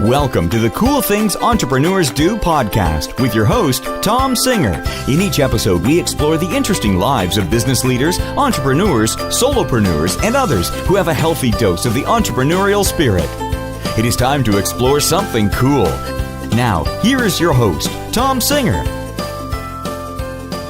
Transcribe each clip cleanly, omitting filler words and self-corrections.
Welcome to the Cool Things Entrepreneurs Do podcast with your host, Tom Singer. In each episode, we explore the interesting lives of business leaders, entrepreneurs, solopreneurs, and others who have a healthy dose of the entrepreneurial spirit. It is time to explore something cool. Now, here is your host, Tom Singer.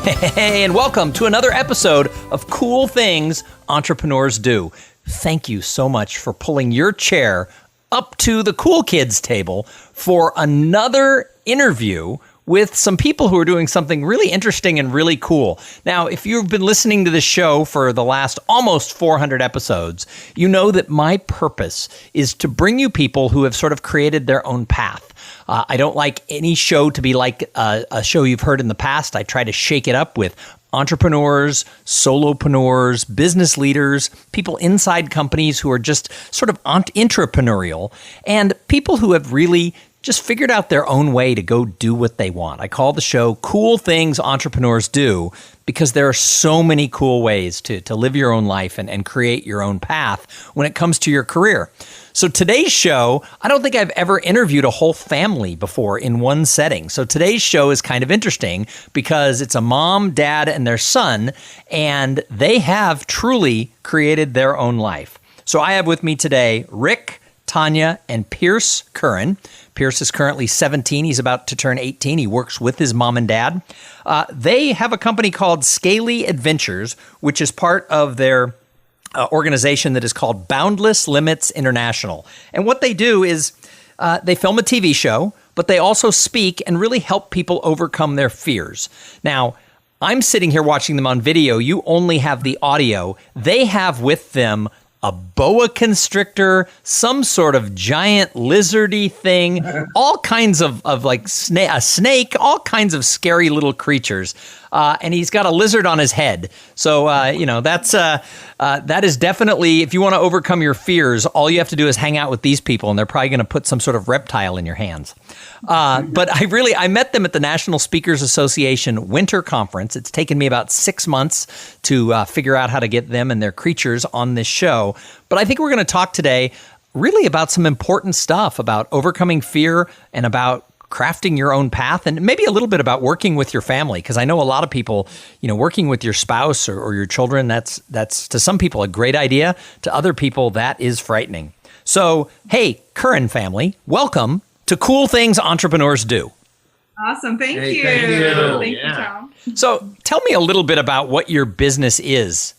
Hey, and welcome to another episode of Cool Things Entrepreneurs Do. Thank you so much for pulling your chair up to the cool kids table for another interview with some people who are doing something really interesting and really cool. Now, if you've been listening to this show for the last almost 400 episodes, you know that my purpose is to bring you people who have sort of created their own path. I don't like any show to be like a show you've heard in the past. I try to shake it up with entrepreneurs, solopreneurs, business leaders, people inside companies who are just sort of entrepreneurial, and people who have really just figured out their own way to go do what they want. I call the show Cool Things Entrepreneurs Do because there are so many cool ways to live your own life and create your own path when it comes to your career. So today's show, I don't think I've ever interviewed a whole family before in one setting. So today's show is kind of interesting because it's a mom, dad, and their son, and they have truly created their own life. So I have with me today Rick, Tanya, and Pierce Curran. Pierce is currently 17. He's about to turn 18. He works with his mom and dad. They have a company called Scaly Adventures, which is part of their organization that is called Boundless Limits International. And what they do is they film a TV show, but they also speak and really help people overcome their fears. Now, I'm sitting here watching them on video. You only have the audio. They have with them a boa constrictor, some sort of giant lizardy thing, all kinds of like a snake, all kinds of scary little creatures. And he's got a lizard on his head. So, that is definitely, if you want to overcome your fears, all you have to do is hang out with these people, and they're probably going to put some sort of reptile in your hands. But I met them at the National Speakers Association Winter Conference. It's taken me about 6 months to figure out how to get them and their creatures on this show. But I think we're going to talk today really about some important stuff about overcoming fear and about crafting your own path, and maybe a little bit about working with your family, because I know a lot of people, working with your spouse or your children, that's to some people a great idea. To other people, that is frightening. So, hey, Curran family, welcome to Cool Things Entrepreneurs Do. Awesome. Thank you. Thank you, Tom. So tell me a little bit about what your business is.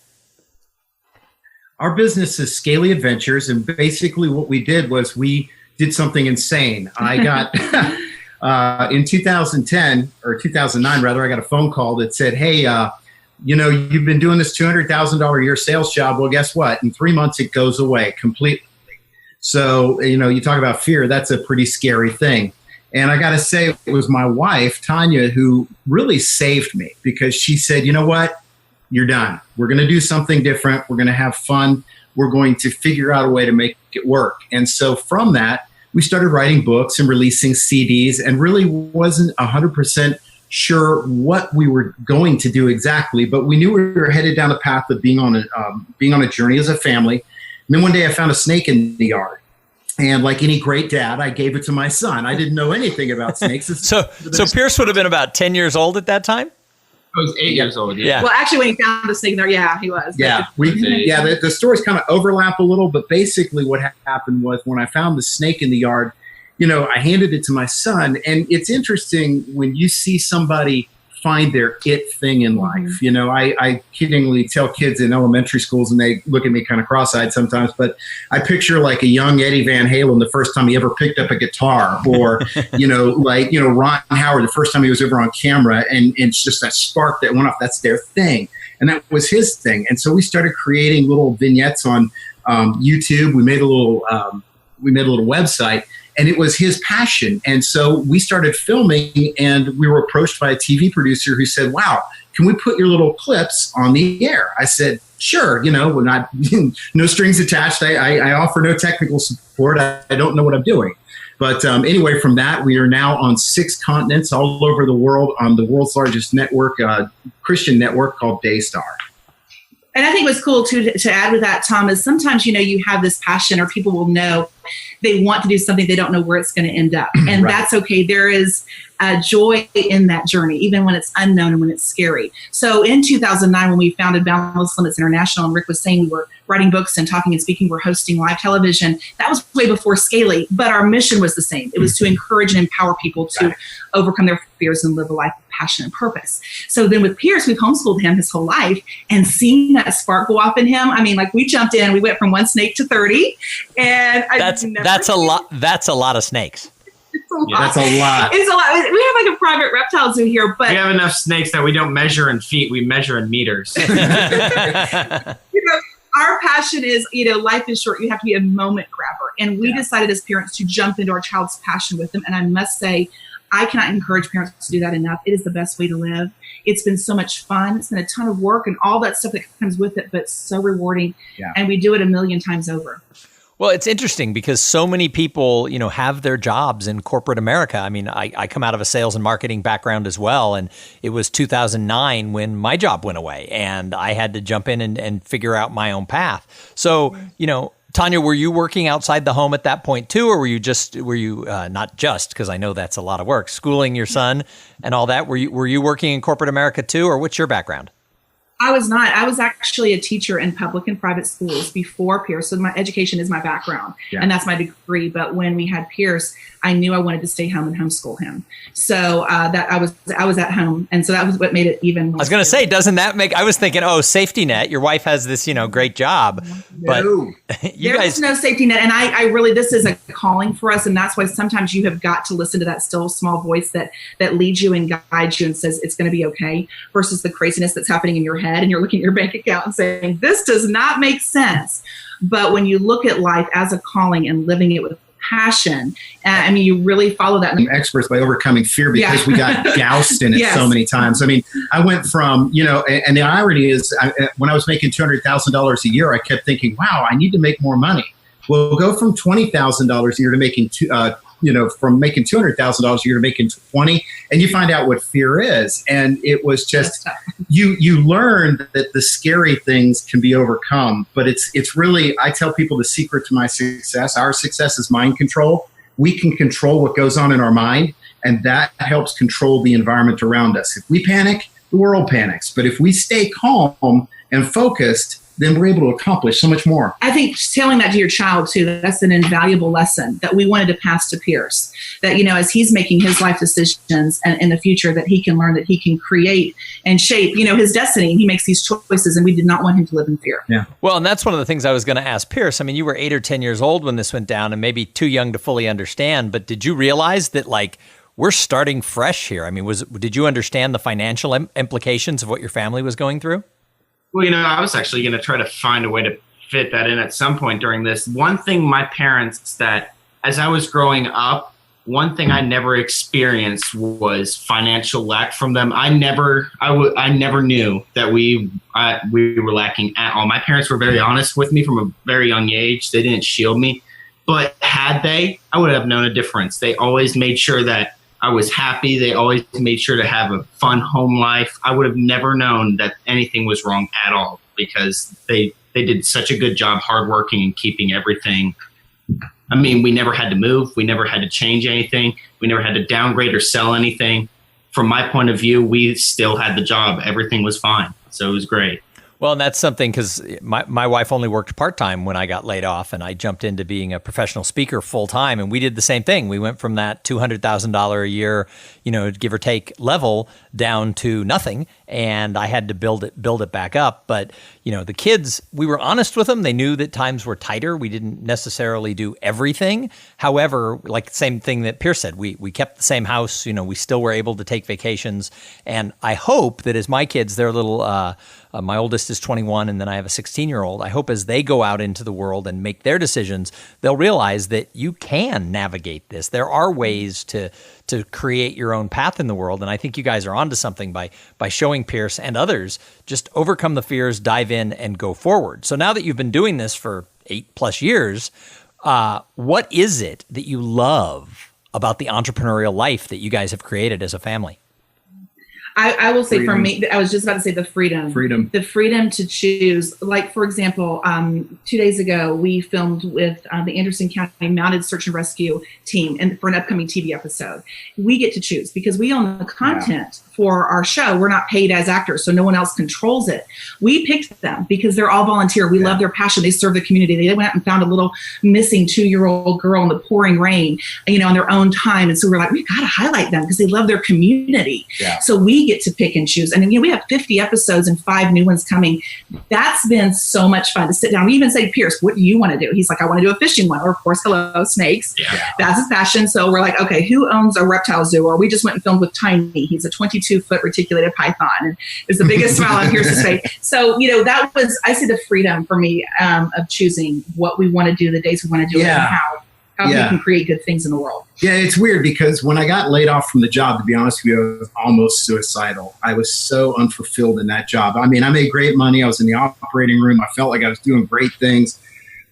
Our business is Scaly Adventures, and basically what we did was we did something insane. I got... in 2010 or 2009, rather, I got a phone call that said, hey, you've been doing this $200,000 a year sales job. Well, guess what? In 3 months, it goes away completely. So, you talk about fear. That's a pretty scary thing. And I got to say, it was my wife, Tanya, who really saved me because she said, you know what? You're done. We're going to do something different. We're going to have fun. We're going to figure out a way to make it work. And so from that, we started writing books and releasing CDs and really wasn't 100% sure what we were going to do exactly, but we knew we were headed down the path of being on a journey as a family. And then one day I found a snake in the yard. And like any great dad, I gave it to my son. I didn't know anything about snakes. So Pierce would have been about 10 years old at that time? I was 8 years old. Yeah. Well, actually, when he found the snake there, he was. Yeah, the stories kind of overlap a little, but basically what happened was when I found the snake in the yard, I handed it to my son, and it's interesting when you see somebody find their it thing in life. Mm-hmm. I kiddingly tell kids in elementary schools, and they look at me kind of cross-eyed sometimes, but I picture like a young Eddie Van Halen the first time he ever picked up a guitar, or, Ron Howard the first time he was ever on camera, and it's just that spark that went off. That's their thing. And that was his thing. And so we started creating little vignettes on YouTube. We made a little website. And it was his passion. And so we started filming, and we were approached by a TV producer who said, wow, can we put your little clips on the air? I said, sure, we're not, no strings attached. I offer no technical support. I don't know what I'm doing. But anyway, from that, we are now on 6 continents all over the world on the world's largest network, Christian network called Daystar. And I think what's cool too to add with that, Tom, is sometimes, you have this passion or people will know they want to do something, they don't know where it's going to end up. And that's okay. There is joy in that journey, even when it's unknown and when it's scary. So in 2009, when we founded Boundless Limits International, and Rick was saying we were writing books and talking and speaking, we're hosting live television, that was way before Scaly, but our mission was the same. It was to encourage and empower people to overcome their fears and live a life of passion and purpose. So then with Pierce, we've homeschooled him his whole life, and seeing that spark go off in him, I mean, like we jumped in, we went from one snake to 30, and that's a lot. That's a lot of snakes. That's a lot. It's a lot. We have like a private reptile zoo here, but we have enough snakes that we don't measure in feet; we measure in meters. Our passion is, life is short. You have to be a moment grabber, and we decided as parents to jump into our child's passion with them. And I must say, I cannot encourage parents to do that enough. It is the best way to live. It's been so much fun. It's been a ton of work and all that stuff that comes with it, but so rewarding. Yeah. And we do it a million times over. Well, it's interesting because so many people, have their jobs in corporate America. I mean, I come out of a sales and marketing background as well. And it was 2009 when my job went away and I had to jump in and figure out my own path. So, Tanya, were you working outside the home at that point too? Or were you not just, because I know that's a lot of work, schooling your son and all that? Were you working in corporate America too? Or what's your background? I was not. I was actually a teacher in public and private schools before Pierce. So my education is my background and that's my degree. But when we had Pierce, I knew I wanted to stay home and homeschool him. So that I was at home. And so that was what made it even more. I was going to say, doesn't that make, I was thinking, safety net. Your wife has this, great job, but there's no safety net. And I really, this is a calling for us. And that's why sometimes you have got to listen to that still small voice that leads you and guides you and says, it's going to be okay, versus the craziness that's happening in your head. And you're looking at your bank account and saying, this does not make sense. But when you look at life as a calling and living it with passion, you really follow that. Experts by overcoming fear because we got doused in it so many times. I mean, I went from, and the irony is when I was making $200,000 a year, I kept thinking, wow, I need to make more money. Well, go from $20,000 a year to making from making $200,000 a year to making 20, and you find out what fear is. And it was just, you learn that the scary things can be overcome, but it's really, I tell people the secret to my success, our success is mind control. We can control what goes on in our mind, and that helps control the environment around us. If we panic, the world panics. But if we stay calm and focused, then we're able to accomplish so much more. I think telling that to your child too, that's an invaluable lesson that we wanted to pass to Pierce. That, as he's making his life decisions and in the future, that he can learn that he can create and shape, his destiny. He makes these choices, and we did not want him to live in fear. Yeah. Well, and that's one of the things I was going to ask Pierce. I mean, you were 8 or 10 years old when this went down and maybe too young to fully understand, but did you realize that we're starting fresh here? I mean, did you understand the financial implications of what your family was going through? Well, I was actually going to try to find a way to fit that in at some point during this. One thing my parents, that as I was growing up, one thing I never experienced was financial lack from them. I never knew that we were lacking at all. My parents were very honest with me from a very young age. They didn't shield me. But had they, I would have known a difference. They always made sure that I was happy. They always made sure to have a fun home life. I would have never known that anything was wrong at all, because they did such a good job hardworking and keeping everything. I mean, we never had to move. We never had to change anything. We never had to downgrade or sell anything. From my point of view, we still had the job. Everything was fine. So it was great. Well, and that's something, because my wife only worked part-time when I got laid off, and I jumped into being a professional speaker full-time, and we did the same thing. We went from that $200,000 a year, give or take level down to nothing, and I had to build it back up. But, the kids, we were honest with them. They knew that times were tighter. We didn't necessarily do everything. However, like the same thing that Pierce said, we kept the same house. We still were able to take vacations. And I hope that as my kids, they're little, my oldest is 21, and then I have a 16-year-old. I hope as they go out into the world and make their decisions, they'll realize that you can navigate this. There are ways to create your own path in the world. And I think you guys are onto something by showing Pierce and others, just overcome the fears, dive in, and go forward. So now that you've been doing this for 8+ years, what is it that you love about the entrepreneurial life that you guys have created as a family? I will say for me, I was just about to say the freedom to choose. Like, for example, 2 days ago, we filmed with the Anderson County Mounted Search and Rescue team and for an upcoming TV episode. We get to choose because we own the content for our show. We're not paid as actors, so no one else controls it. We picked them because they're all volunteer. We love their passion. They serve the community. They went out and found a little missing 2-year-old girl in the pouring rain, on their own time. And so we're like, we've got to highlight them because they love their community. Yeah. So we get to pick and choose. And we have 50 episodes and 5 new ones coming. That's been so much fun to sit down. We even say, Pierce, what do you want to do? He's like, I want to do a fishing one. Or of course, hello, snakes. Yeah. That's his passion. So we're like, okay, who owns a reptile zoo? Or we just went and filmed with Tiny. He's a 22-foot reticulated python and is the biggest smile on Pierce's face. So, that was, I say, the freedom for me of choosing what we want to do, the days we want to do it, and how we can create good things in the world. Yeah, it's weird because when I got laid off from the job, to be honest with you, I was almost suicidal. I was so unfulfilled in that job. I mean, I made great money. I was in the operating room. I felt like I was doing great things,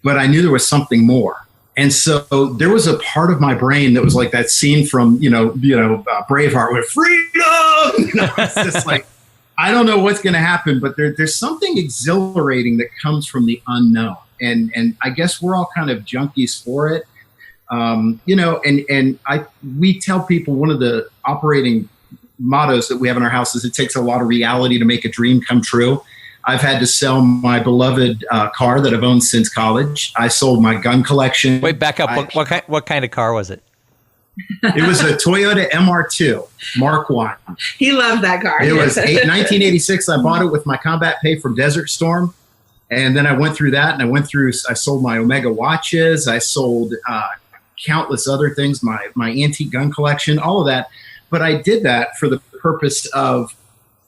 but I knew there was something more. And so there was a part of my brain that was like that scene from, Braveheart with freedom. It's just like, I don't know what's going to happen, but there's something exhilarating that comes from the unknown. And I guess we're all kind of junkies for it. We tell people one of the operating mottos that we have in our house is it takes a lot of reality to make a dream come true. I've had to sell my beloved car that I've owned since college. I sold my gun collection. Wait, back up. What kind of car was it? It was a Toyota MR2 Mark I. He loved that car. It was 1986. I bought it with my combat pay from Desert Storm. And then I went through that, and I sold my Omega watches. I sold countless other things, my antique gun collection, all of that. But I did that for the purpose of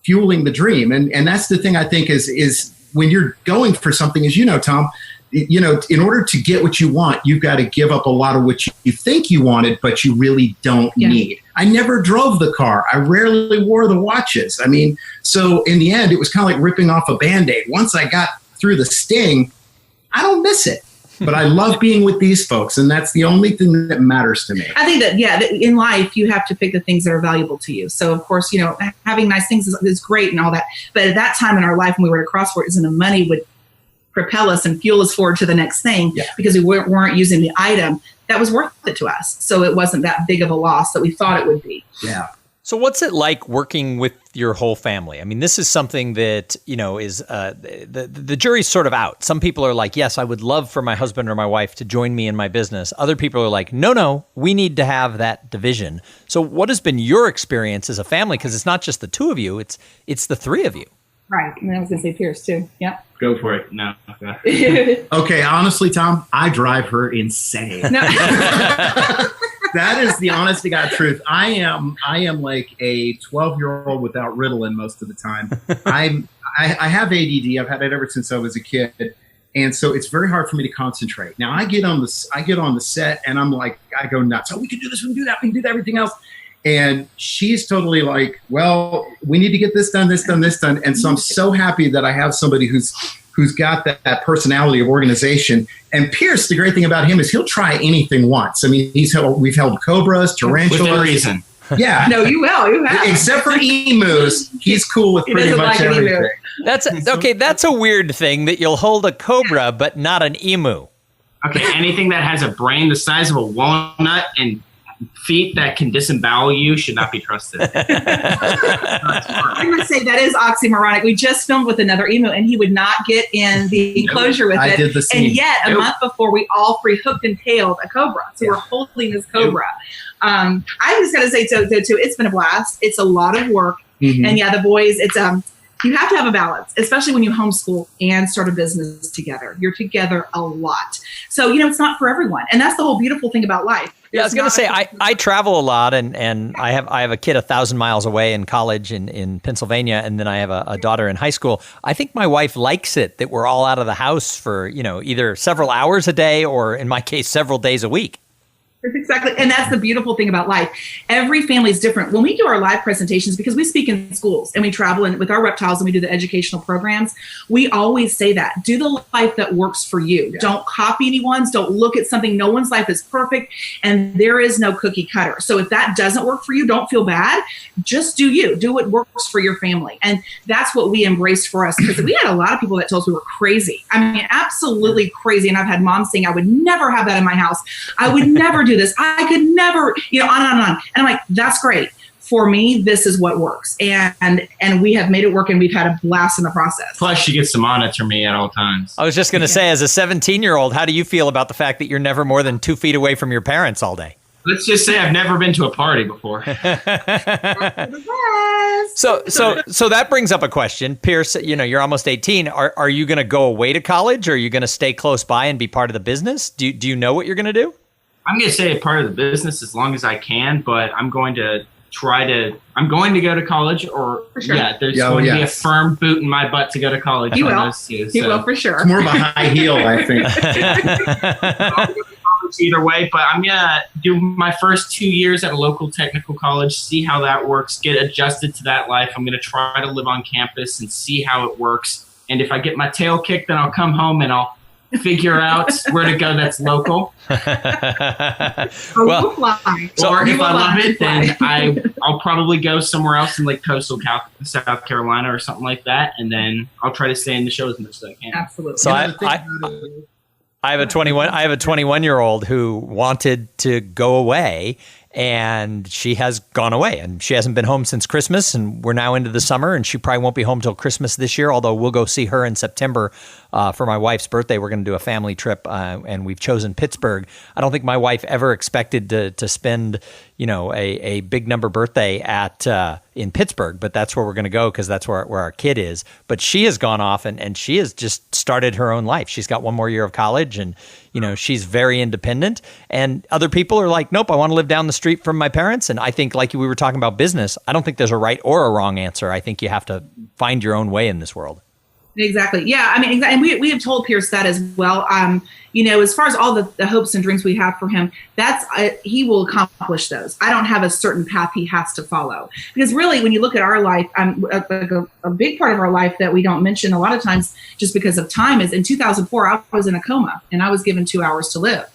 fueling the dream. And that's the thing I think is when you're going for something, as you know, Tom, in order to get what you want, you've got to give up a lot of what you think you wanted, but you really don't need. I never drove the car. I rarely wore the watches. I mean, so in the end, it was kind of like ripping off a Band-Aid. Once I got through the sting, I don't miss it. But I love being with these folks, and that's the only thing that matters to me. I think that, in life, you have to pick the things that are valuable to you. So, of course, having nice things is great and all that. But at that time in our life when we were at Crossroads and the money would propel us and fuel us forward to the next thing because we weren't using the item, that was worth it to us. So it wasn't that big of a loss that we thought it would be. Yeah. So what's it like working with your whole family? I mean, this is something that, is the jury's sort of out. Some people are like, yes, I would love for my husband or my wife to join me in my business. Other people are like, no, we need to have that division. So what has been your experience as a family? Because it's not just the two of you, it's the three of you. Right. And I was going to say Pierce too. Yep. Go for it. No. Okay. Honestly, Tom, I drive her insane. No. That is the honest to God truth. I am like a 12-year-old without Ritalin most of the time. I have ADD. I've had it ever since I was a kid. And so it's very hard for me to concentrate. Now I get on the set and I'm like, I go nuts. Oh, we can do this. We can do that. We can do everything else. And she's totally like, well, we need to get this done, this done, this done. And so I'm so happy that I have somebody who's got that personality of organization. And Pierce, the great thing about him is he'll try anything once. I mean, we've held cobras, tarantulas. Within reason. Yeah. No, you will. You have. Except for emus, he's cool with pretty much everything. That's a weird thing that you'll hold a cobra, but not an emu. Okay, anything that has a brain the size of a walnut and feet that can disembowel you should not be trusted. I must say that is oxymoronic. We just filmed with another emu, and he would not get in the enclosure with it. I did the same. And yet, a month before, we all three hooked and tailed a cobra. So we're holding this cobra. I just got to say, too, it's been a blast. It's a lot of work, and the boys. It's you have to have a balance, especially when you homeschool and start a business together. You're together a lot. So, it's not for everyone. And that's the whole beautiful thing about life. Yeah, I was going to say, I travel a lot and I have a kid 1,000 miles away in college in Pennsylvania. And then I have a daughter in high school. I think my wife likes it that we're all out of the house for, either several hours a day or in my case, several days a week. Exactly. And that's the beautiful thing about life. Every family is different. When we do our live presentations, because we speak in schools and we travel with our reptiles and we do the educational programs, we always say that. Do the life that works for you. Yeah. Don't copy anyone's. Don't look at something. No one's life is perfect and there is no cookie cutter. So if that doesn't work for you, don't feel bad. Just do you. Do what works for your family. And that's what we embraced for us, because we had a lot of people that told us we were crazy. I mean, absolutely crazy. And I've had moms saying, I would never have that in my house. I would never do this. I could never, on and on and on. And I'm like, that's great. For me, this is what works. And we have made it work, and we've had a blast in the process. Plus, she gets to monitor me at all times. I was just going to say, as a 17-year-old, how do you feel about the fact that you're never more than 2 feet away from your parents all day? Let's just say I've never been to a party before. So that brings up a question. Pierce, you're almost 18. Are you going to go away to college, or are you going to stay close by and be part of the business? Do you know what you're going to do? I'm going to stay a part of the business as long as I can, but I'm going to go to college, or sure. There's going to be a firm boot in my butt to go to college. You will. You will for sure. It's more of a high heel, I think. Either way, but I'm going to do my first 2 years at a local technical college, see how that works, get adjusted to that life. I'm going to try to live on campus and see how it works. And if I get my tail kicked, then I'll come home and I'll figure out where to go that's local. Well, or if I love it, then I'll probably go somewhere else in like coastal South Carolina or something like that, and then I'll try to stay in the show as much as I can. Absolutely. So I have a 21-year-old who wanted to go away, and she has gone away, and she hasn't been home since Christmas, and we're now into the summer, and she probably won't be home till Christmas this year, although we'll go see her in September for my wife's birthday. We're going to do a family trip, and we've chosen Pittsburgh. I don't think my wife ever expected to spend, a big number birthday in Pittsburgh, but that's where we're going to go because that's where our kid is. But she has gone off, and she has just started her own life. She's got one more year of college, and she's very independent. And other people are like, nope, I want to live down the street from my parents. And I think, like we were talking about business, I don't think there's a right or a wrong answer. I think you have to find your own way in this world. Exactly. Yeah. I mean, exactly. And we have told Pierce that as well. As far as all the hopes and dreams we have for him, he will accomplish those. I don't have a certain path he has to follow, because really, when you look at our life, a big part of our life that we don't mention a lot of times just because of time is in 2004, I was in a coma and I was given 2 hours to live.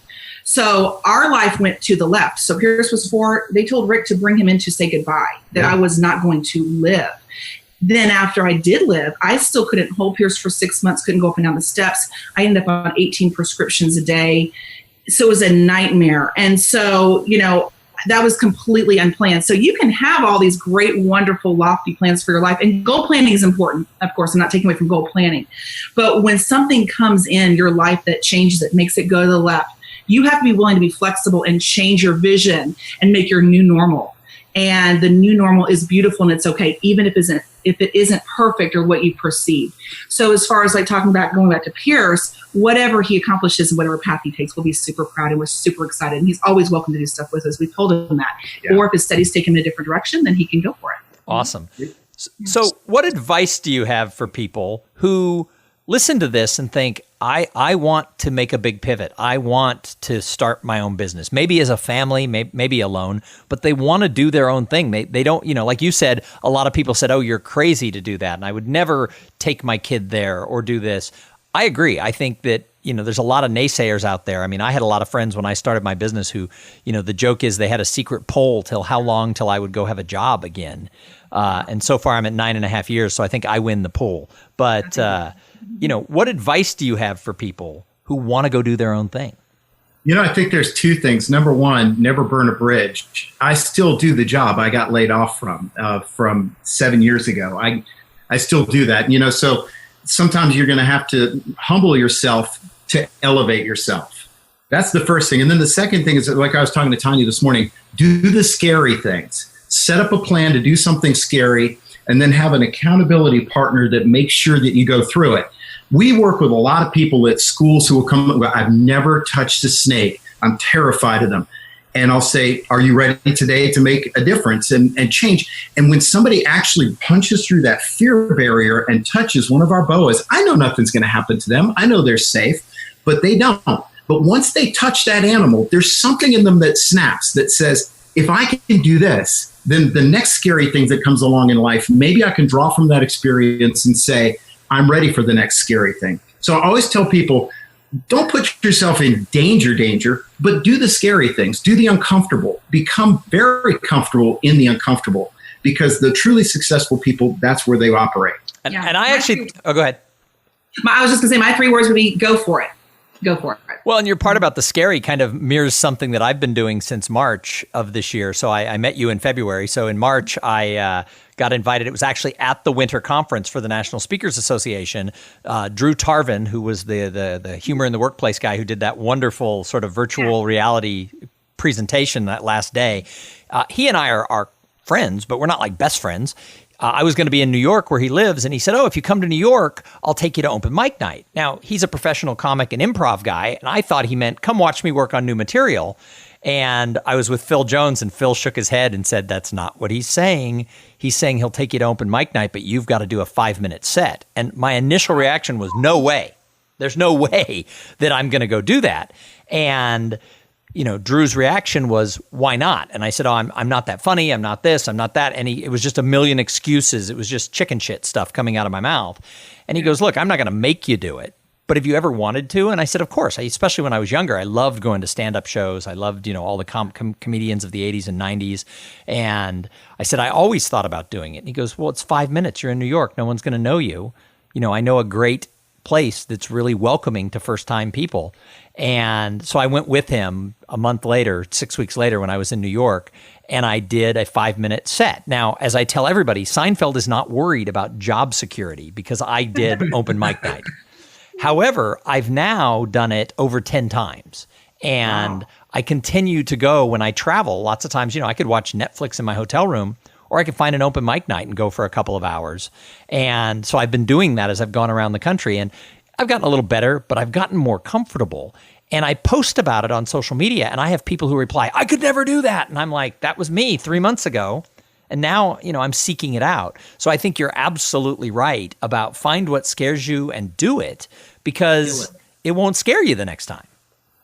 So our life went to the left. So Pierce was 4. They told Rick to bring him in to say goodbye, that I was not going to live. Then after I did live, I still couldn't hold Pierce for 6 months, couldn't go up and down the steps. I ended up on 18 prescriptions a day. So it was a nightmare. And so, that was completely unplanned. So you can have all these great, wonderful, lofty plans for your life. And goal planning is important. Of course, I'm not taking away from goal planning. But when something comes in your life that changes it, makes it go to the left, you have to be willing to be flexible and change your vision and make your new normal. And the new normal is beautiful and it's okay, even if it isn't perfect or what you perceive. So as far as going back to Pierce, whatever he accomplishes and whatever path he takes, we'll be super proud and we're super excited. And he's always welcome to do stuff with us. We've told him that. Yeah. Or if his studies take him in a different direction, then he can go for it. Awesome. So what advice do you have for people who listen to this and think, I want to make a big pivot. I want to start my own business, maybe as a family, maybe alone, but they want to do their own thing. They don't, like you said, a lot of people said, oh, you're crazy to do that. And I would never take my kid there or do this. I agree. I think that, there's a lot of naysayers out there. I mean, I had a lot of friends when I started my business who, the joke is they had a secret poll till I would go have a job again. And so far I'm at 9.5 years. So I think I win the poll. But, what advice do you have for people who want to go do their own thing? I think there's 2 things. Number one, never burn a bridge. I still do the job I got laid off from 7 years ago. I still do that. So sometimes you're going to have to humble yourself to elevate yourself. That's the first thing. And then the second thing is, like I was talking to Tanya this morning, do the scary things. Set up a plan to do something scary, and then have an accountability partner that makes sure that you go through it. We work with a lot of people at schools who will come, I've never touched a snake. I'm terrified of them. And I'll say, are you ready today to make a difference and change? And when somebody actually punches through that fear barrier and touches one of our boas, I know nothing's going to happen to them. I know they're safe, but they don't. But once they touch that animal, there's something in them that snaps, that says, if I can do this, then the next scary thing that comes along in life, maybe I can draw from that experience and say, I'm ready for the next scary thing. So I always tell people, don't put yourself in danger, but do the scary things, do the uncomfortable, become very comfortable in the uncomfortable, because the truly successful people, that's where they operate. And I actually, go ahead. I was just going to say, my 3 words would be go for it. Go for it. Well, and your part about the scary kind of mirrors something that I've been doing since March of this year. So I met you in February. So in March, I got invited. It was actually at the winter conference for the National Speakers Association. Drew Tarvin, who was the humor in the workplace guy who did that wonderful sort of virtual reality presentation that last day. He and I are friends, but we're not like best friends. I was going to be in New York where he lives, and he said, if you come to New York, I'll take you to open mic night. Now, he's a professional comic and improv guy, and I thought he meant come watch me work on new material. And I was with Phil Jones, and Phil shook his head and said, that's not what he's saying. He's saying he'll take you to open mic night, but you've got to do a 5-minute set. And my initial reaction was, no way. There's no way that I'm going to go do that. And Drew's reaction was, why not? And I said, I'm not that funny. I'm not this. I'm not that. And it was just a million excuses. It was just chicken shit stuff coming out of my mouth. And he goes, look, I'm not going to make you do it. But have you ever wanted to? And I said, of course. Especially when I was younger, I loved going to stand-up shows. I loved, all the comedians of the 80s and 90s. And I said, I always thought about doing it. And he goes, well, it's 5 minutes. You're in New York. No one's going to know you. I know a great place that's really welcoming to first-time people. And so I went with him a month later, 6 weeks later, when I was in New York, and I did a 5-minute set. Now, as I tell everybody, Seinfeld is not worried about job security because I did open mic night. However, I've now done it over 10 times. And I continue to go when I travel. Lots of times, I could watch Netflix in my hotel room, or I could find an open mic night and go for a couple of hours. And so I've been doing that as I've gone around the country. And I've gotten a little better, but I've gotten more comfortable. And I post about it on social media, and I have people who reply, I could never do that. And I'm like, that was me 3 months ago. And now, I'm seeking it out. So I think you're absolutely right about find what scares you and do it, because it won't scare you the next time.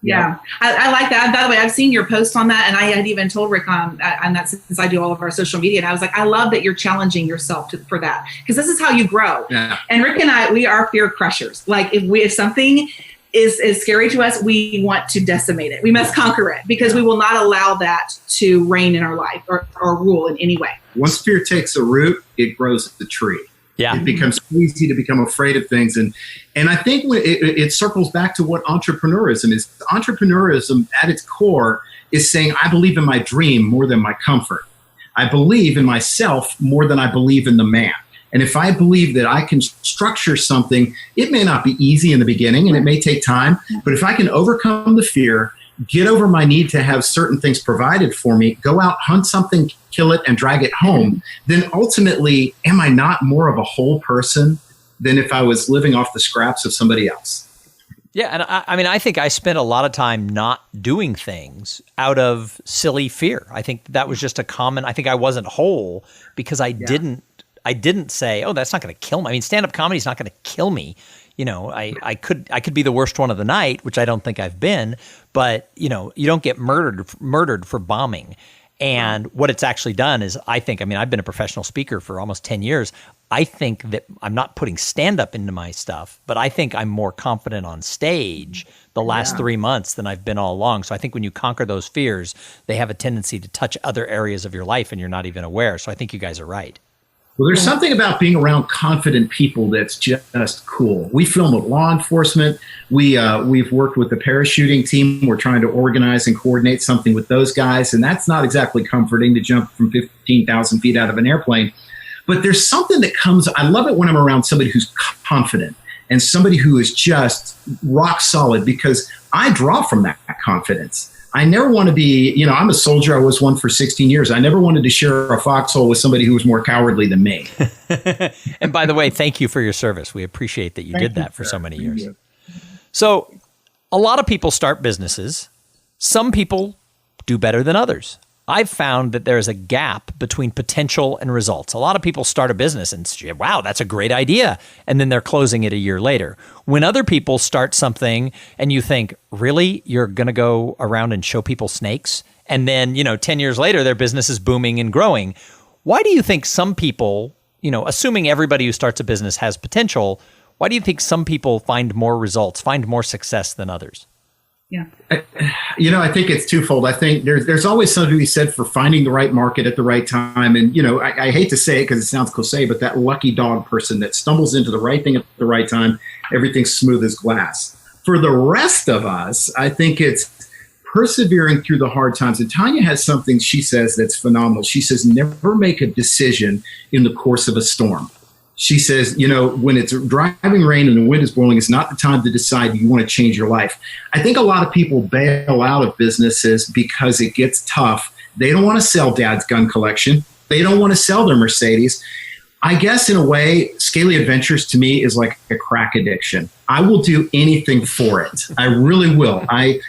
Yeah, I like that. By the way, I've seen your post on that, and I had even told Rick on that since I do all of our social media. And I was like, I love that you're challenging yourself for that, because this is how you grow. Yeah. And Rick and I, we are fear crushers. Like if something is scary to us, we want to decimate it. We must conquer it, because we will not allow that to reign in our life or rule in any way. Once fear takes a root, it grows the tree. Yeah. It becomes easy to become afraid of things. And I think it circles back to what entrepreneurism is. Entrepreneurism at its core is saying, I believe in my dream more than my comfort. I believe in myself more than I believe in the man. And if I believe that I can structure something, it may not be easy in the beginning and it may take time, but if I can overcome the fear, get over my need to have certain things provided for me, go out, hunt something, kill it, and drag it home, then ultimately, am I not more of a whole person than if I was living off the scraps of somebody else? Yeah, and I think I spent a lot of time not doing things out of silly fear. I think that was just a common, I think I wasn't whole because I didn't say, oh, that's not going to kill me. I mean, stand-up comedy is not going to kill me. I could be the worst one of the night, which I don't think I've been, but you don't get murdered for bombing. And what it's actually done is, I've been a professional speaker for almost 10 years. I think that I'm not putting stand-up into my stuff, but I think I'm more confident on stage the last 3 months than I've been all along. So I think when you conquer those fears, they have a tendency to touch other areas of your life and you're not even aware. So I think you guys are right. Well, there's something about being around confident people that's just cool. We film with law enforcement. We've worked with the parachuting team. We're trying to organize and coordinate something with those guys, and that's not exactly comforting to jump from 15,000 feet out of an airplane. But there's something that comes, I love it when I'm around somebody who's confident and somebody who is just rock solid, because I draw from that confidence. I never want to be, I'm a soldier. I was one for 16 years. I never wanted to share a foxhole with somebody who was more cowardly than me. And by the way, thank you for your service. We appreciate that you did that for so many years. So a lot of people start businesses. Some people do better than others. I've found that there's a gap between potential and results. A lot of people start a business and say, wow, that's a great idea. And then they're closing it a year later. When other people start something and you think, really, you're going to go around and show people snakes? And then, 10 years later, their business is booming and growing. Why do you think some people, assuming everybody who starts a business has potential, why do you think some people find more results, find more success than others? Yeah. I think it's twofold. I think there's always something to be said for finding the right market at the right time. And, I hate to say it because it sounds cliche, but that lucky dog person that stumbles into the right thing at the right time, everything's smooth as glass. For the rest of us, I think it's persevering through the hard times. And Tanya has something she says that's phenomenal. She says, never make a decision in the course of a storm. She says, when it's driving rain and the wind is blowing, it's not the time to decide you want to change your life. I think a lot of people bail out of businesses because it gets tough. They don't want to sell dad's gun collection. They don't want to sell their Mercedes. I guess in a way, Scaly Adventures to me is like a crack addiction. I will do anything for it. I really will. I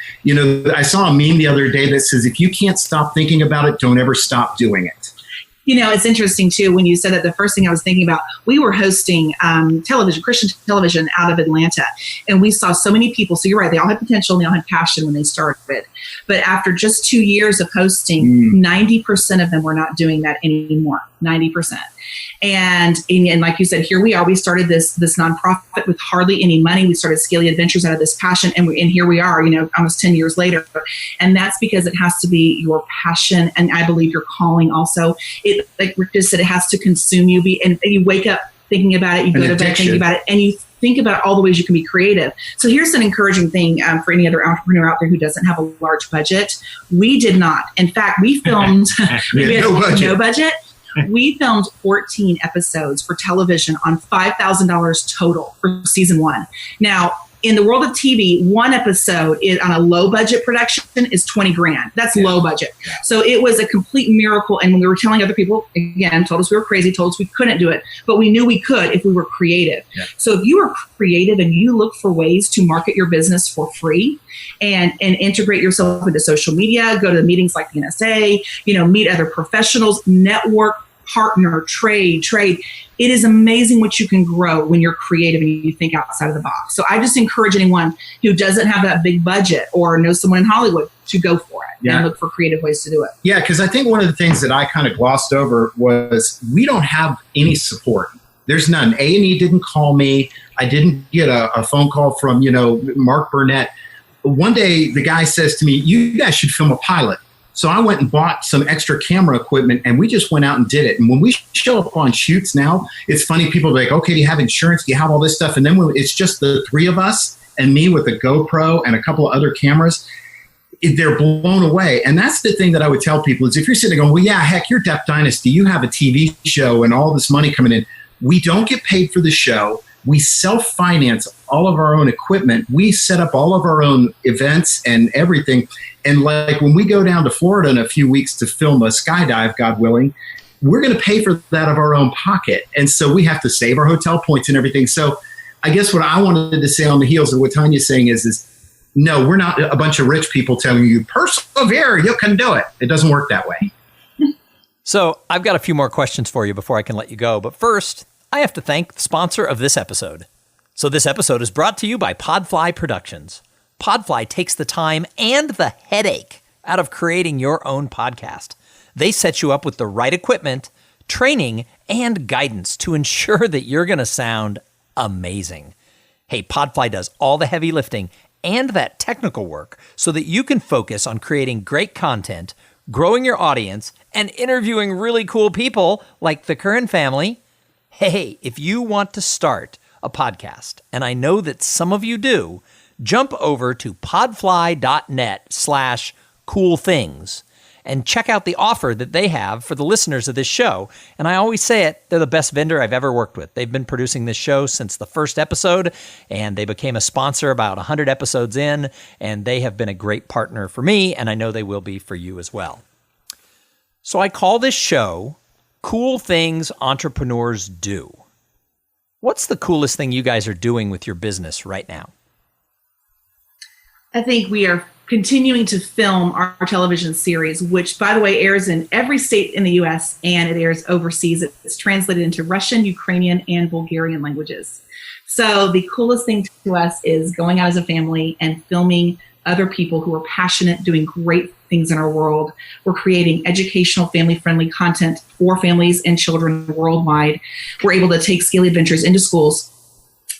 saw a meme the other day that says, if you can't stop thinking about it, don't ever stop doing it. It's interesting, too, when you said that, the first thing I was thinking about, we were hosting Christian television out of Atlanta, and we saw so many people. So you're right, they all had potential and they all had passion when they started. But after just 2 years of hosting, 90% of them were not doing that anymore, 90%. And like you said, here we are. We started this nonprofit with hardly any money. We started Scaly Adventures out of this passion, and here we are, almost 10 years later. And that's because it has to be your passion, and I believe your calling also. It, like Rick just said, it has to consume you. And you wake up thinking about it, you go to bed thinking about it, and you think about all the ways you can be creative. So here's an encouraging thing for any other entrepreneur out there who doesn't have a large budget. We did not. In fact, we filmed we had no budget. We filmed 14 episodes for television on $5,000 total for season 1. Now, in the world of TV, one episode on a low budget production is $20,000. That's low budget. Yeah. So it was a complete miracle. And when we were telling other people, again, told us we were crazy, told us we couldn't do it, but we knew we could if we were creative. Yeah. So if you are creative and you look for ways to market your business for free and integrate yourself into social media, go to the meetings like the NSA, meet other professionals, network, partner, trade. It is amazing what you can grow when you're creative and you think outside of the box. So I just encourage anyone who doesn't have that big budget or knows someone in Hollywood to go for it and look for creative ways to do it. Yeah, because I think one of the things that I kind of glossed over was we don't have any support. There's none. A&E didn't call me. I didn't get a phone call from, Mark Burnett. One day the guy says to me, you guys should film a pilot. So I went and bought some extra camera equipment, and we just went out and did it. And when we show up on shoots now, it's funny. People are like, okay, do you have insurance? Do you have all this stuff? And then when it's just the three of us and me with a GoPro and a couple of other cameras, they're blown away. And that's the thing that I would tell people is if you're sitting there going, well, yeah, heck, you're Deaf Dynasty. You have a TV show and all this money coming in. We don't get paid for the show. We self-finance all of our own equipment. We set up all of our own events and everything. And like when we go down to Florida in a few weeks to film a skydive, God willing, we're going to pay for that of our own pocket. And so we have to save our hotel points and everything. So I guess what I wanted to say on the heels of what Tanya's saying is no, we're not a bunch of rich people telling you, persevere, you can do it. It doesn't work that way. So I've got a few more questions for you before I can let you go. But first, I have to thank the sponsor of this episode. So this episode is brought to you by Podfly Productions. Podfly takes the time and the headache out of creating your own podcast. They set you up with the right equipment, training, and guidance to ensure that you're going to sound amazing. Hey, Podfly does all the heavy lifting and that technical work so that you can focus on creating great content, growing your audience, and interviewing really cool people like the Curran family. Hey, if you want to start a podcast, and I know that some of you do, jump over to podfly.net/coolthings and check out the offer that they have for the listeners of this show. And I always say it, they're the best vendor I've ever worked with. They've been producing this show since the first episode, and they became a sponsor about 100 episodes in, and they have been a great partner for me, and I know they will be for you as well. So I call this show Cool Things Entrepreneurs Do. What's the coolest thing you guys are doing with your business right now? I think we are continuing to film our television series, which, by the way, airs in every state in the U.S. and it airs overseas. It's translated into Russian, Ukrainian, and Bulgarian languages. So the coolest thing to us is going out as a family and filming other people who are passionate, doing great things in our world. We're creating educational, family-friendly content for families and children worldwide. We're able to take Scaly Adventures into schools.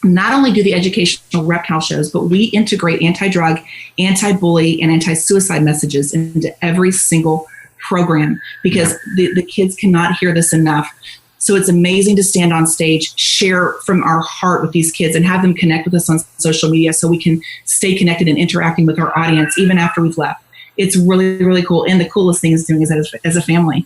Not only do the educational reptile shows, but we integrate anti-drug, anti-bully, and anti-suicide messages into every single program because the kids cannot hear this enough. So it's amazing to stand on stage, share from our heart with these kids, and have them connect with us on social media so we can stay connected and interacting with our audience even after we've left. It's really, really cool. And the coolest thing is doing is as a family.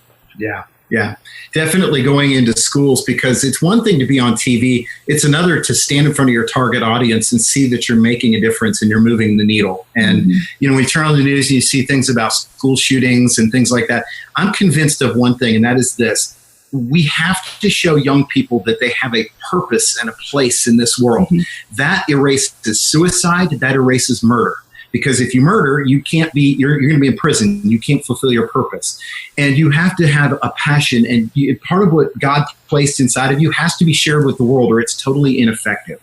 Yeah, definitely going into schools, because it's one thing to be on TV. It's another to stand in front of your target audience and see that you're making a difference and you're moving the needle. And, you know, when you turn on the news and you see things about school shootings and things like that, I'm convinced of one thing, and that is this. We have to show young people that they have a purpose and a place in this world. That erases suicide. That erases murder. Because if you murder, you can't be, you're going to be in prison. You can't fulfill your purpose. And you have to have a passion. And part of what God placed inside of you has to be shared with the world, or it's totally ineffective.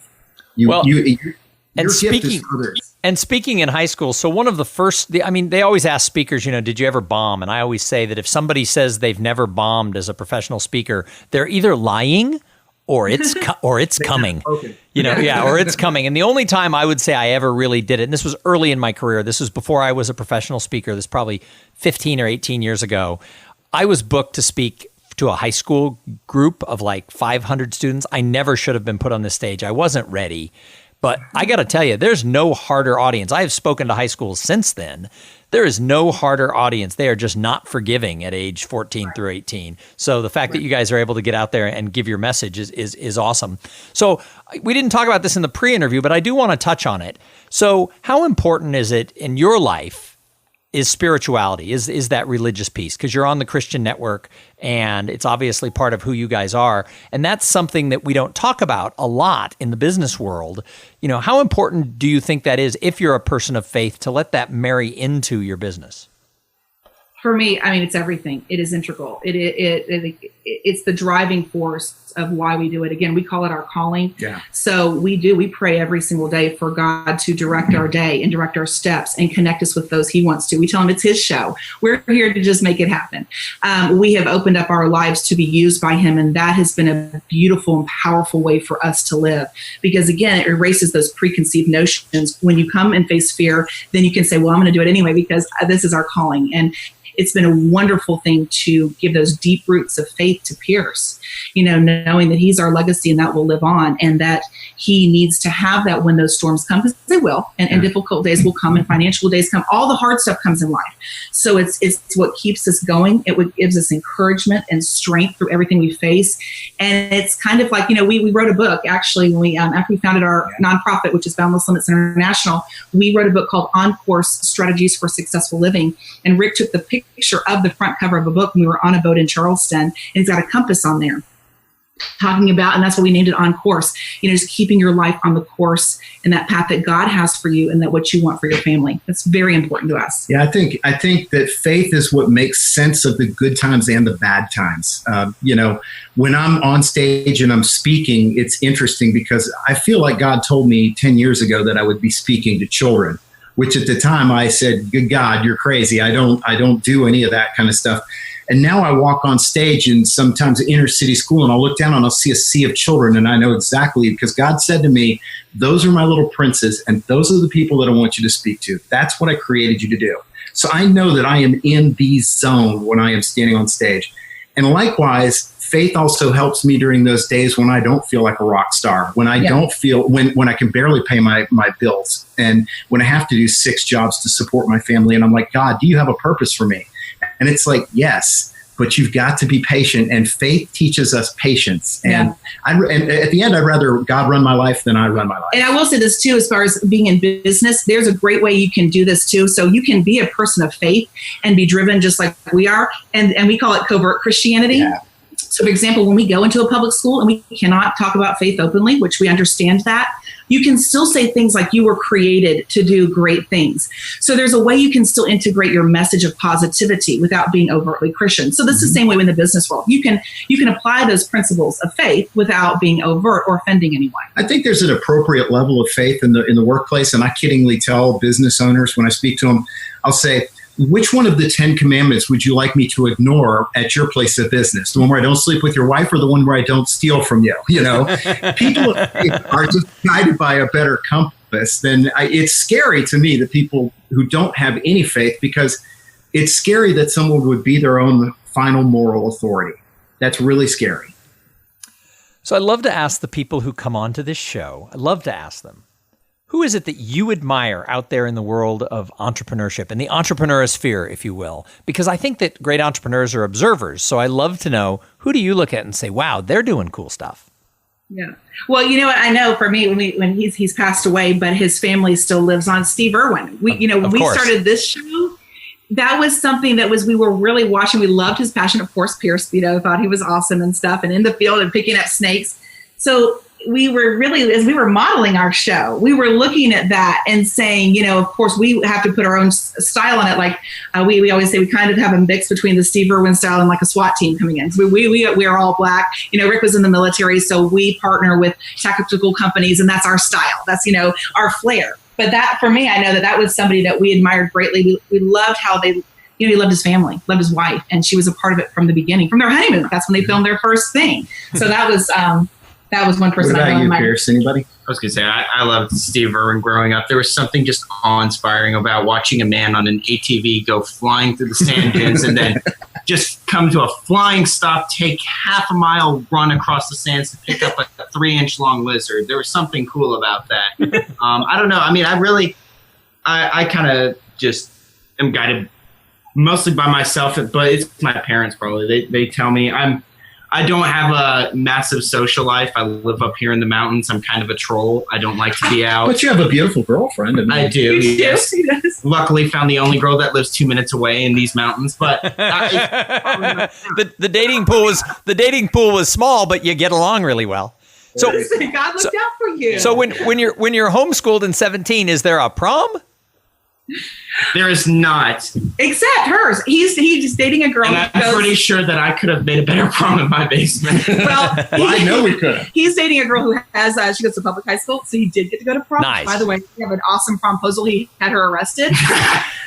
Your gift is for others. And speaking in high school, so one of the first, they always ask speakers, did you ever bomb? And I always say that if somebody says they've never bombed as a professional speaker, they're either lying or it's coming, or it's coming. And the only time I would say I ever really did it, and this was early in my career, this was before I was a professional speaker, this is probably 15 or 18 years ago, I was booked to speak to a high school group of like 500 students. I never should have been put on the stage. I wasn't ready. But I got to tell you, there's no harder audience. I have spoken to high schools since then. There is no harder audience. They are just not forgiving at age 14 through 18. So the fact that you guys are able to get out there and give your message is awesome. So we didn't talk about this in the pre-interview, but I do want to touch on it. So how important is it in your life is spirituality, is that religious piece? Because you're on the Christian network and it's obviously part of who you guys are. And that's something that we don't talk about a lot in the business world. How important do you think that is if you're a person of faith to let that marry into your business? For me, it's everything. It is integral. It's the driving force of why we do it. Again, we call it our calling. Yeah. So we pray every single day for God to direct our day and direct our steps and connect us with those he wants to. We tell him it's his show. We're here to just make it happen. We have opened up our lives to be used by him, and that has been a beautiful and powerful way for us to live. Because again, it erases those preconceived notions. When you come and face fear, then you can say, well, I'm going to do it anyway because this is our calling. And it's been a wonderful thing to give those deep roots of faith to Pierce, knowing that he's our legacy and that will live on, and that he needs to have that when those storms come, because they will, and difficult days will come and financial days come. All the hard stuff comes in life. So it's what keeps us going. It gives us encouragement and strength through everything we face. And it's kind of like, we wrote a book, actually, when we after we founded our nonprofit, which is Boundless Limits International. We wrote a book called On Course: Strategies for Successful Living. And Rick took the picture of the front cover of a book when we were on a boat in Charleston, and it's got a compass on there talking about, and that's what we named it, On Course, just keeping your life on the course and that path that God has for you and that what you want for your family. That's very important to us. Yeah, I think that faith is what makes sense of the good times and the bad times. When I'm on stage and I'm speaking, it's interesting because I feel like God told me 10 years ago that I would be speaking to children, which at the time I said, good God, you're crazy. I don't do any of that kind of stuff. And now I walk on stage in sometimes an inner city school and I'll look down and I'll see a sea of children. And I know exactly, because God said to me, those are my little princes and those are the people that I want you to speak to. That's what I created you to do. So I know that I am in the zone when I am standing on stage. And likewise, faith also helps me during those days when I don't feel like a rock star, when I don't feel, when I can barely pay my bills, and when I have to do 6 jobs to support my family. And I'm like, God, do you have a purpose for me? And it's like, yes, but you've got to be patient, and faith teaches us patience. And and at the end, I'd rather God run my life than I run my life. And I will say this too, as far as being in business, there's a great way you can do this too. So you can be a person of faith and be driven just like we are. And we call it covert Christianity. Yeah. So, for example, when we go into a public school and we cannot talk about faith openly, which we understand that, you can still say things like you were created to do great things. So there's a way you can still integrate your message of positivity without being overtly Christian. So this is the same way in the business world. You can apply those principles of faith without being overt or offending anyone. I think there's an appropriate level of faith in the workplace, and I kiddingly tell business owners when I speak to them, I'll say, which one of the 10 commandments would you like me to ignore at your place of business? The one where I don't sleep with your wife, or the one where I don't steal from you? You know, people are just guided by a better compass. It's scary to me that people who don't have any faith, because it's scary that someone would be their own final moral authority. That's really scary. So I love to ask the people who come onto this show, I love to ask them, who is it that you admire out there in the world of entrepreneurship, in the entrepreneurosphere, if you will? Because I think that great entrepreneurs are observers. So I love to know, who do you look at and say, wow, they're doing cool stuff? Yeah. Well, you know what? I know for me, when he's passed away, but his family still lives on, Steve Irwin. When we started this show, that was something we were really watching. We loved his passion. Of course, Pierce, thought he was awesome and stuff, and in the field and picking up snakes. So we were really, as we were modeling our show, we were looking at that and saying, of course, we have to put our own style on it. Like we always say, we kind of have a mix between the Steve Irwin style and like a SWAT team coming in. So we are all Black. Rick was in the military, so we partner with tactical companies, and that's our style. That's, our flair. But that, for me, I know that was somebody that we admired greatly. We loved how he loved his family, loved his wife, and she was a part of it from the beginning, from their honeymoon. That's when they filmed their first thing. So that was one person. What about you, Pierce? Anybody? I was going to say, I loved Steve Irwin growing up. There was something just awe-inspiring about watching a man on an ATV go flying through the sand dunes and then just come to a flying stop, take half a mile run across the sands to pick up a 3-inch long lizard. There was something cool about that. I don't know. I mean, I kind of just am guided mostly by myself, but it's my parents probably. They tell me I don't have a massive social life. I live up here in the mountains. I'm kind of a troll. I don't like to be out. But you have a beautiful girlfriend. I do. Yes. Luckily, found the only girl that lives 2 minutes away in these mountains. But the dating pool was small, but you get along really well. So God looked out for you. So when you're homeschooled in 17, is there a prom? There is not. Except hers. He's just dating a girl. And I'm pretty sure that I could have made a better prom in my basement. Well, I know we could have. He's dating a girl who has, she goes to public high school, so he did get to go to prom. Nice. By the way, we have an awesome promposal. He had her arrested.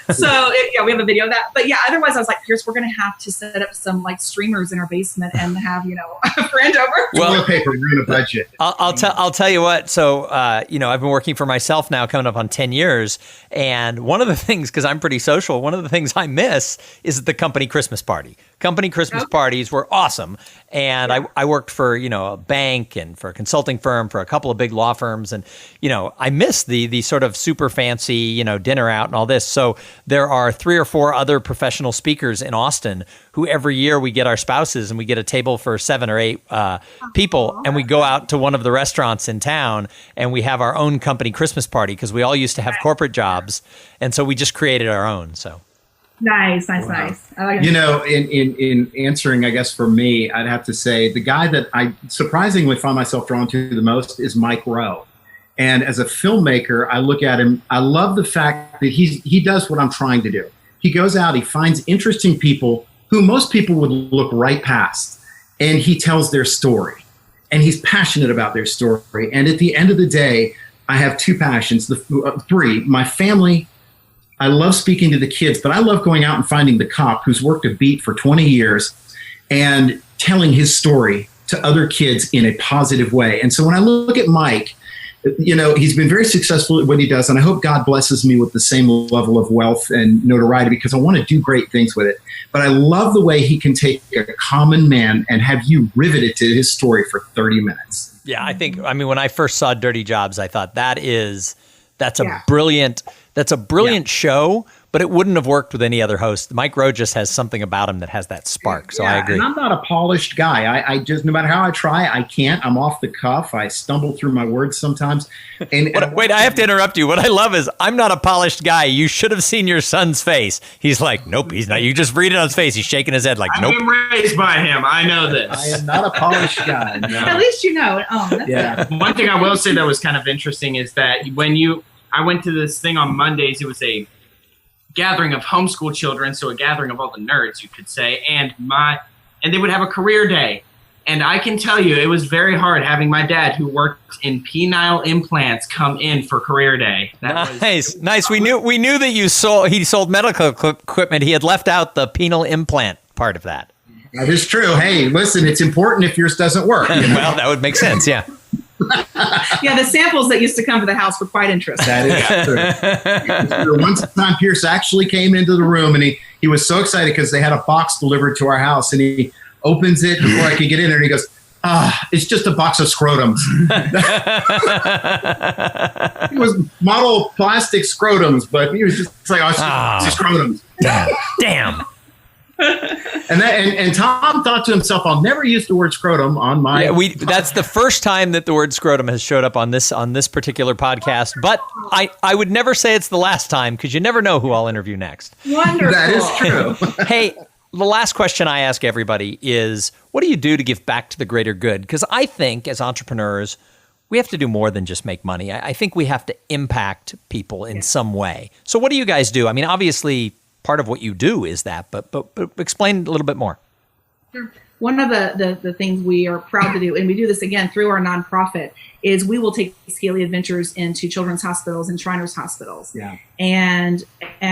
So, we have a video of that. But yeah, otherwise I was like, Pierce, we're going to have to set up some like streamers in our basement and have, a friend over. Well, paper, we're in a budget. I'll tell you what. So, I've been working for myself now coming up on 10 years. And one of the things, because I'm pretty social, one of the things I miss is the company Christmas party. Company Christmas parties were awesome. And I worked for, a bank and for a consulting firm, for a couple of big law firms. And, I miss the sort of super fancy, dinner out and all this. So there are 3 or 4 other professional speakers in Austin who every year we get our spouses and we get a table for 7 or 8 people. And we go out to one of the restaurants in town and we have our own company Christmas party because we all used to have corporate jobs. And so we just created our own. So. Nice. Wow. Nice. I like it. In answering, I guess for me, I'd have to say the guy that I surprisingly find myself drawn to the most is Mike Rowe. And as a filmmaker, I look at him. I love the fact that he does what I'm trying to do. He goes out, he finds interesting people who most people would look right past, and he tells their story. And he's passionate about their story. And at the end of the day, I have 2 passions, 3. My family. I love speaking to the kids, but I love going out and finding the cop who's worked a beat for 20 years and telling his story to other kids in a positive way. And so when I look at Mike, he's been very successful at what he does, and I hope God blesses me with the same level of wealth and notoriety because I want to do great things with it. But I love the way he can take a common man and have you riveted to his story for 30 minutes. Yeah, when I first saw Dirty Jobs, I thought that's a brilliant show, but it wouldn't have worked with any other host. Mike Rowe just has something about him that has that spark. So I agree. And I'm not a polished guy. I just, no matter how I try, I can't. I'm off the cuff. I stumble through my words sometimes. And wait, I have to interrupt you. What I love is I'm not a polished guy. You should have seen your son's face. He's like, nope, he's not. You just read it on his face. He's shaking his head like, nope. I'm raised by him. I know this. I am not a polished guy. No. At least you know it. Oh, that's Yeah. One thing I will say that was kind of interesting is that I went to this thing on Mondays. It was a gathering of homeschool children, so a gathering of all the nerds, you could say, and they would have a career day. And I can tell you, it was very hard having my dad, who worked in penile implants, come in for career day. Nice. We knew that he sold medical equipment. He had left out the penile implant part of that. That is true. Hey, listen, it's important if yours doesn't work. You know? Well, that would make sense. Yeah. Yeah, the samples that used to come to the house were quite interesting. That is true. One time, Pierce actually came into the room, and he was so excited because they had a box delivered to our house, and he opens it before I could get in there, and he goes, it's just a box of scrotums. It was model plastic scrotums, but he was just like, it's just scrotums. Damn. And Tom thought to himself, I'll never use the word scrotum on my. Yeah, that's the first time that the word scrotum has showed up on this particular podcast. But I would never say it's the last time, because you never know who I'll interview next. Wonderful. That is true. Hey, the last question I ask everybody is, what do you do to give back to the greater good? Because I think as entrepreneurs, we have to do more than just make money. I think we have to impact people in some way. So what do you guys do? I mean, obviously, part of what you do is that, but explain a little bit more. Sure. One of the things we are proud to do, and we do this again through our nonprofit, is we will take Scaly Adventures into children's hospitals and Shriners hospitals. Yeah. And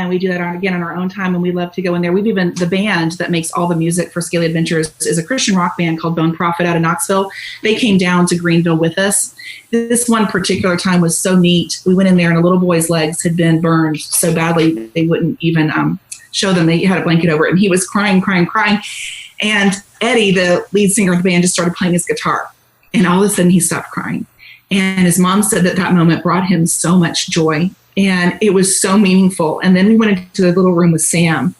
we do that on our own time, and we love to go in there. We've even, the band that makes all the music for Scaly Adventures is a Christian rock band called Bone Prophet out of Knoxville. They came down to Greenville with us. This one particular time was so neat. We went in there and a little boy's legs had been burned so badly they wouldn't even show them. They had a blanket over it, and he was crying. And Eddie, the lead singer of the band, just started playing his guitar. And all of a sudden he stopped crying. And his mom said that moment brought him so much joy. And it was so meaningful. And then we went into the little room with Sam.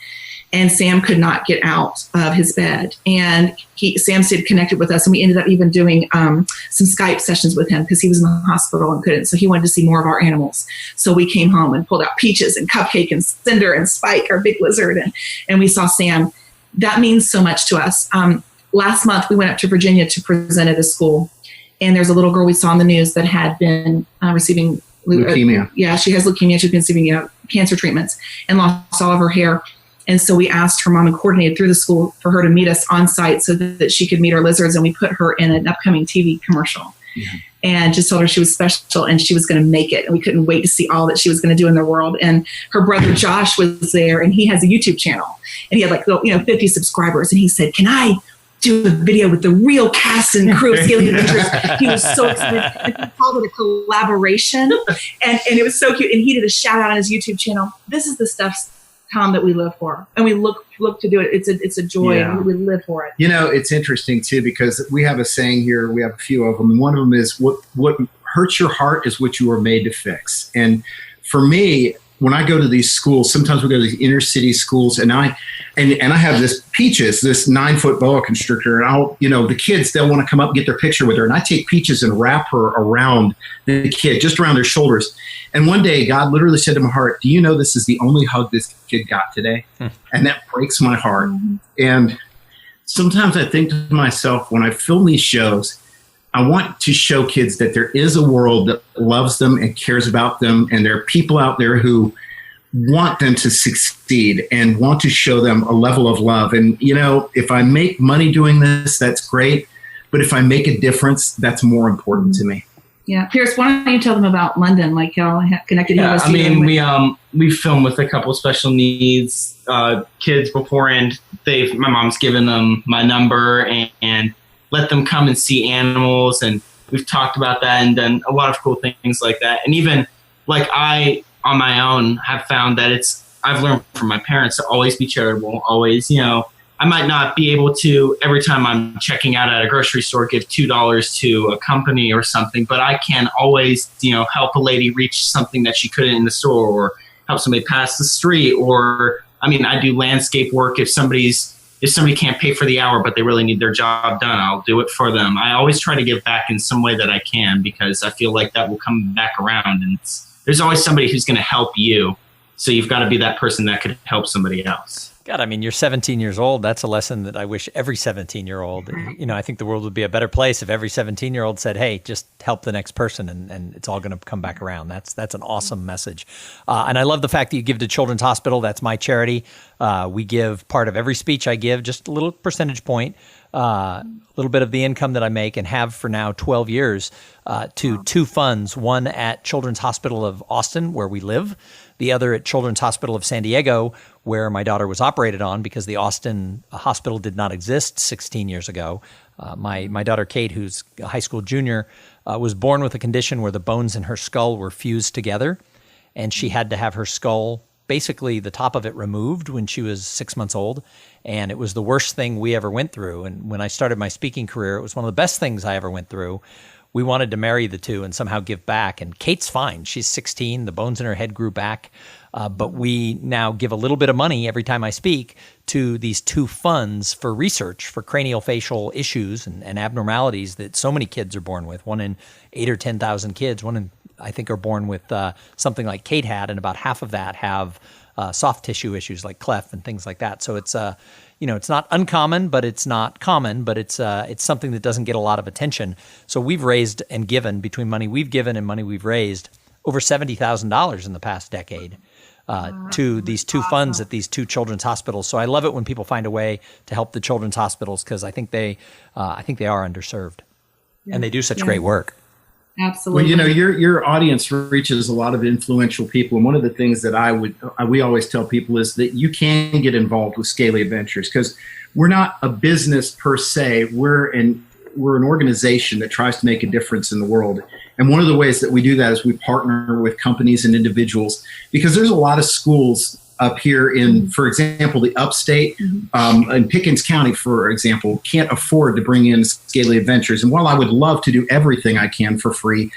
And Sam could not get out of his bed. And Sam stayed connected with us. And we ended up even doing some Skype sessions with him because he was in the hospital and couldn't. So he wanted to see more of our animals. So we came home and pulled out Peaches and Cupcake and Cinder and Spike, our big lizard. And we saw Sam. That means so much to us. Last month, we went up to Virginia to present at a school. And there's a little girl we saw on the news that had been receiving leukemia. Yeah, she has leukemia. She's been receiving cancer treatments and lost all of her hair. And so we asked her mom and coordinated through the school for her to meet us on site so that she could meet our lizards. And we put her in an upcoming TV commercial. Yeah. And just told her she was special and she was going to make it. And we couldn't wait to see all that she was going to do in the world. And her brother Josh was there, and he has a YouTube channel. And he had 50 subscribers. And he said, "Can I do a video with the real cast and crew of Scaly Adventures?" He was so excited. He called it a collaboration. And it was so cute. And he did a shout out on his YouTube channel. This is the stuff, Tom, that we live for. And we look to do it. It's a joy. Yeah. And we live for it. It's interesting too, because we have a saying here. We have a few of them. And one of them is what hurts your heart is what you were made to fix. And for me, when I go to these schools, sometimes we go to these inner city schools, and I have this Peaches, this 9-foot boa constrictor, and the kids, they'll want to come up and get their picture with her, and I take Peaches and wrap her around the kid, just around their shoulders. And one day, God literally said to my heart, "Do you know this is the only hug this kid got today?" And that breaks my heart. Mm-hmm. And sometimes I think to myself, when I film these shows, I want to show kids that there is a world that loves them and cares about them, and there are people out there who want them to succeed and want to show them a level of love. And, if I make money doing this, that's great. But if I make a difference, that's more important to me. Yeah. Pierce, why don't you tell them about London, like y'all connected? Yeah, we filmed with a couple of special needs kids beforehand. My mom's given them my number and let them come and see animals, and we've talked about that and done a lot of cool things like that. And even I, on my own, have found that I've learned from my parents to always be charitable, always, I might not be able to, every time I'm checking out at a grocery store, give $2 to a company or something, but I can always, help a lady reach something that she couldn't in the store, or help somebody pass the street, or I mean, I do landscape work. If somebody can't pay for the hour, but they really need their job done, I'll do it for them. I always try to give back in some way that I can, because I feel like that will come back around, and there's always somebody who's going to help you. So you've got to be that person that could help somebody else. God, I mean, you're 17 years old. That's a lesson that I wish every 17-year-old, I think the world would be a better place if every 17-year-old said, hey, just help the next person, and it's all going to come back around. That's an awesome message. And I love the fact that you give to Children's Hospital. That's my charity. We give part of every speech I give, just a little percentage point, a little bit of the income that I make, and have for now 12 years to two funds, one at Children's Hospital of Austin, where we live, the other at Children's Hospital of San Diego, where my daughter was operated on, because the Austin hospital did not exist 16 years ago. My daughter Kate, who's a high school junior, was born with a condition where the bones in her skull were fused together, and she had to have her skull, basically the top of it, removed when she was 6 months old. And it was the worst thing we ever went through. And when I started my speaking career, it was one of the best things I ever went through. We wanted to marry the two and somehow give back. And Kate's fine. She's 16. The bones in her head grew back. But we now give a little bit of money every time I speak to these two funds for research for craniofacial issues and abnormalities that so many kids are born with. One in 8 or 10,000 kids, I think, are born with something like Kate had, and about half of that have soft tissue issues like cleft and things like that. So it's it's not uncommon, but it's not common, but it's something that doesn't get a lot of attention. So we've raised and given, between money we've given and money we've raised, over $70,000 in the past decade to these two funds at these two children's hospitals. So I love it when people find a way to help the children's hospitals, because I think they are underserved, and they do such great work. Absolutely. Well, your audience reaches a lot of influential people, and one of the things that we always tell people is that you can get involved with Scaly Adventures, because we're not a business per se. We're an organization that tries to make a difference in the world. And one of the ways that we do that is we partner with companies and individuals, because there's a lot of schools up here in, for example, the upstate, in Pickens County, for example, can't afford to bring in Scaly Adventures. And while I would love to do everything I can for free,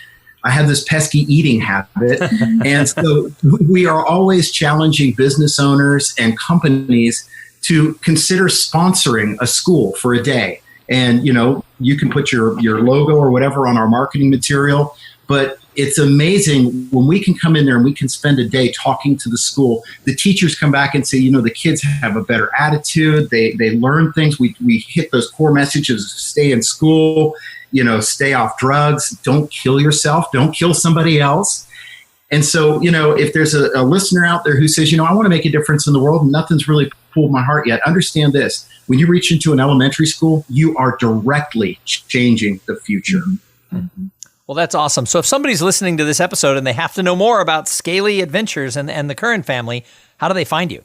I have this pesky eating habit. And so we are always challenging business owners and companies to consider sponsoring a school for a day. And, you can put your logo or whatever on our marketing material, but it's amazing when we can come in there and we can spend a day talking to the school. The teachers come back and say, the kids have a better attitude. They learn things. We hit those core messages: stay in school, stay off drugs, don't kill yourself, don't kill somebody else. And so, if there's a listener out there who says, I want to make a difference in the world and nothing's really pulled my heart yet, understand this. When you reach into an elementary school, you are directly changing the future. Mm-hmm. Well, that's awesome. So if somebody's listening to this episode and they have to know more about Scaly Adventures and the Curran family, how do they find you?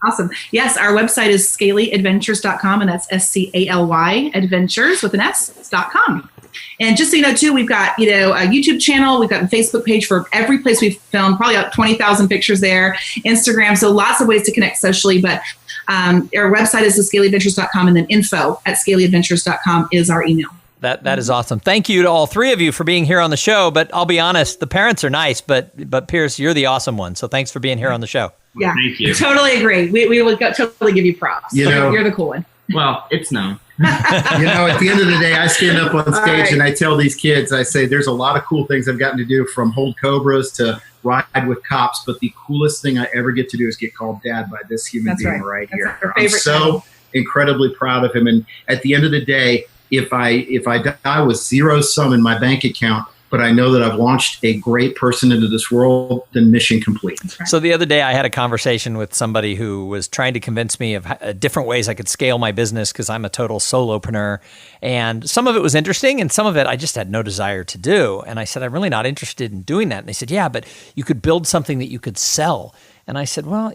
Awesome. Yes, our website is scalyadventures.com, and that's SCALY adventures with an S.com. And just so you know, too, we've got, a YouTube channel. We've got a Facebook page for every place we've filmed, probably about 20,000 pictures there. Instagram, so lots of ways to connect socially. But our website is scalyadventures.com, and then info@scalyadventures.com is our email. That is awesome. Thank you to all three of you for being here on the show. But I'll be honest, the parents are nice, but Pierce, you're the awesome one. So thanks for being here on the show. Yeah, thank you. Totally agree. We will totally give you props. You're the cool one. Well, it's known. At the end of the day, I stand up on stage and I tell these kids, I say, there's a lot of cool things I've gotten to do, from hold cobras to ride with cops. But the coolest thing I ever get to do is get called dad by this human being right here. I'm so incredibly proud of him. And at the end of the day, if I die with zero sum in my bank account, but I know that I've launched a great person into this world, then mission complete. So the other day I had a conversation with somebody who was trying to convince me of different ways I could scale my business, because I'm a total solopreneur. And some of it was interesting, and some of it I just had no desire to do. And I said, I'm really not interested in doing that. And they said, yeah, but you could build something that you could sell. And I said, well,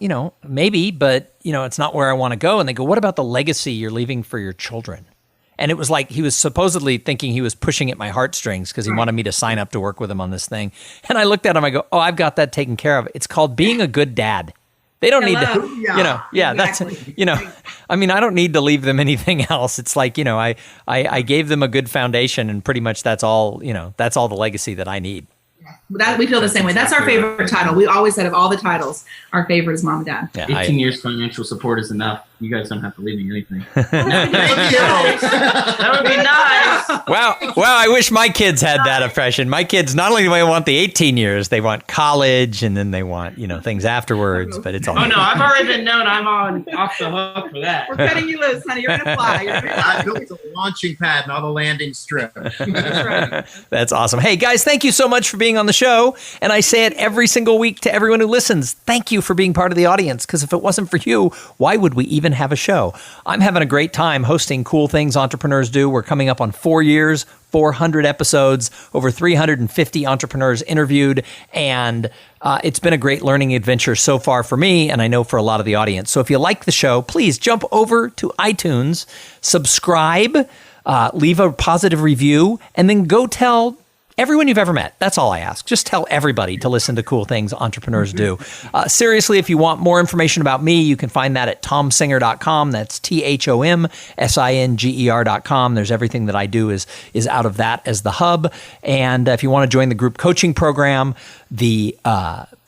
maybe, but it's not where I want to go. And they go, what about the legacy you're leaving for your children? And it was like he was supposedly thinking he was pushing at my heartstrings because he wanted me to sign up to work with him on this thing. And I looked at him, I go, I've got that taken care of. It's called being a good dad. They don't need to, exactly. I don't need to leave them anything else. It's like, I gave them a good foundation, and pretty much that's all the legacy that I need. We feel the same way. That's our favorite title. We always said of all the titles, our favorite is Mom and Dad. Yeah, 18 years financial support is enough. You guys don't have to leave me anything. That would be nice. Wow, I wish my kids had that impression. My kids not only do they want the 18 years, they want college, and then they want things afterwards. But it's all. Oh no, I've already been known. I'm off the hook for that. We're cutting you loose, honey. You're gonna fly. I built a launching pad, not a landing strip. That's right. That's awesome. Hey guys, thank you so much for being on the show. And I say it every single week to everyone who listens. Thank you for being part of the audience. Because if it wasn't for you, why would we even have a show? I'm having a great time hosting Cool Things Entrepreneurs Do. We're coming up on 4 years, 400 episodes, over 350 entrepreneurs interviewed, and it's been a great learning adventure so far for me, and I know for a lot of the audience. So if you like the show, please jump over to iTunes, subscribe, leave a positive review, and then go tell everyone you've ever met. That's all I ask. Just tell everybody to listen to Cool Things Entrepreneurs Do. Seriously, if you want more information about me, you can find that at tomsinger.com. That's THOMSINGER.com. There's everything that I do is out of that as the hub. And if you want to join the group coaching program, the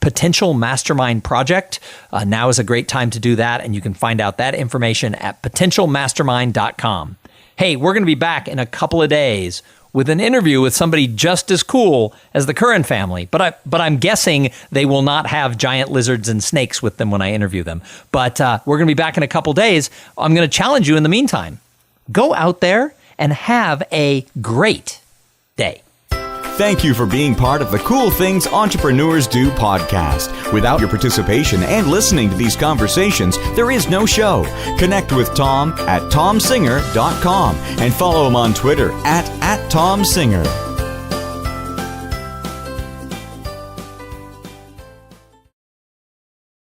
Potential Mastermind Project, now is a great time to do that. And you can find out that information at potentialmastermind.com. Hey, we're going to be back in a couple of days with an interview with somebody just as cool as the Curran family. But I'm guessing they will not have giant lizards and snakes with them when I interview them. But we're going to be back in a couple days. I'm going to challenge you in the meantime. Go out there and have a great day. Thank you for being part of the Cool Things Entrepreneurs Do podcast. Without your participation and listening to these conversations, there is no show. Connect with Tom at tomsinger.com and follow him on Twitter at tomsinger.